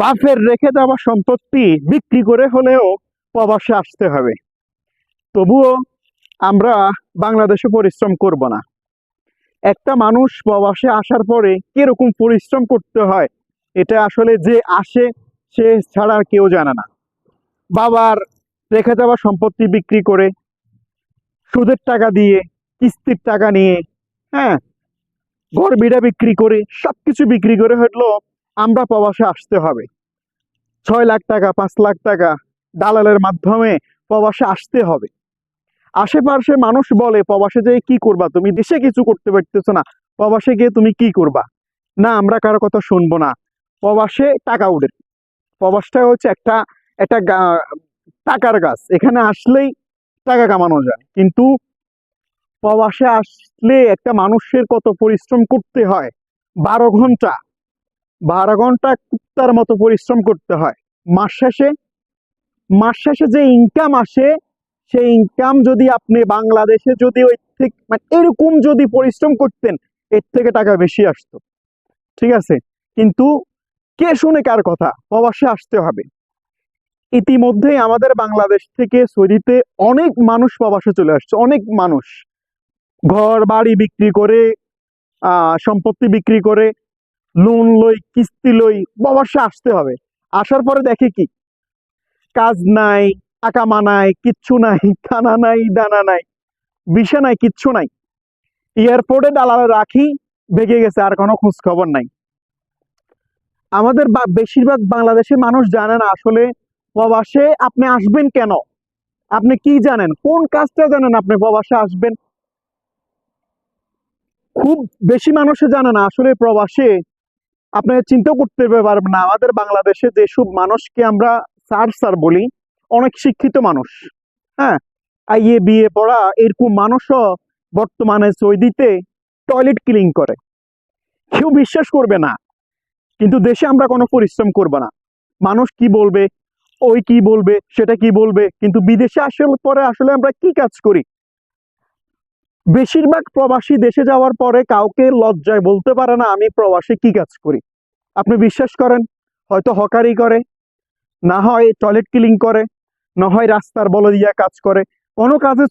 বাপের রেখে দেওয়া সম্পত্তি বিক্রি করে হলেও প্রবাসে আসতে হবে। তবুও আমরা বাংলাদেশে পরিশ্রম করব না। একটা মানুষ প্রবাসে আসার পরে কিরকম পরিশ্রম করতে হয় এটা আসলে যে আসে সে ছাড়া আর কেউ জানে না। বাবার রেখে দেওয়া সম্পত্তি বিক্রি করে, সুদের টাকা দিয়ে, কিস্তির টাকা নিয়ে, হ্যাঁ, ঘর বিড়া বিক্রি করে, সবকিছু বিক্রি করে হলো আমরা প্রবাসে আসতে হবে। 6 লাখ টাকা, 5 লাখ টাকা দালালের মাধ্যমে প্রবাসে আসতে হবে। আশেপাশে মানুষ বলে, প্রবাসে যেয়ে কি করবা তুমি, দেশে কিছু করতে পারতেছো না, প্রবাসে গিয়ে তুমি কি করবা? না, আমরা কারো কথা শুনবো না। প্রবাসে টাকা উঠে। প্রবাসটা হচ্ছে একটা একটা টাকার গাছ, এখানে আসলেই টাকা কামানো যায়। কিন্তু প্রবাসে আসলে একটা মানুষের কত পরিশ্রম করতে হয়। 12 ঘন্টা, 12 ঘন্টা কুত্তার মতো পরিশ্রম করতে হয়। মাস শেষে মাস শেষে যে ইনকাম আসে, সেই ইনকাম যদি আপনি বাংলাদেশে যদি ওই থেকে মানে এরকম যদি পরিশ্রম করতেন, এর থেকে টাকা বেশি আসতো। ঠিক আছে, কিন্তু কে শুনে কার কথা? প্রবাসে আসতে হবে। ইতিমধ্যেই আমাদের বাংলাদেশ থেকে সৌদিতে অনেক মানুষ প্রবাসে চলে আসছে। অনেক মানুষ ঘর বাড়ি বিক্রি করে, সম্পত্তি বিক্রি করে, লোন লই, কিস্তি লই প্রবাসে আসতে হবে। আসার পরে দেখে কি, কাজ নাই, আকামা নাই, কিচ্ছু নাই, খানা নাই, দানা নাই, বিষা নাই, কিচ্ছু নাই। এয়ারপোর্টে দালালে রাখি, ভেগে গেছে, আর কোনো খোঁজ খবর নাই। আমাদের বেশিরভাগ বাংলাদেশের মানুষ জানে না আসলে প্রবাসে আপনি আসবেন কেন। আপনি কি জানেন, কোন কাজটা জানেন আপনি প্রবাসে আসবেন? খুব বেশি মানুষে জানে না আসলে প্রবাসে আপনি চিন্তা করতে পারবেন না। আমাদের বাংলাদেশে যেসব মানুষকে আমরা স্যার বলি, অনেক শিক্ষিত মানুষ, হ্যাঁ, আইএ বিএ পড়া এরকম মানুষও বর্তমানে সৌদিতে টয়লেট ক্লিন করে। কেউ বিশ্বাস করবে না, কিন্তু দেশে আমরা কোনো পরিশ্রম করব না। মানুষ কি বলবে, ওই কি বলবে, সেটা কি বলবে, কিন্তু বিদেশে আসার পরে আসলে আমরা কি কাজ করি? বেশিরভাগ প্রবাসী দেশে যাওয়ার পরে কাউকে লজ্জায় বলতে পারে না আমি প্রবাসে কি কাজ করি। আপনি বিশ্বাস করেন, হয়তো হকারি করে, না হয় টয়লেট ক্লিন করে, না হয় রাস্তার বলদিয়া কাজ করে, কোনো কাজে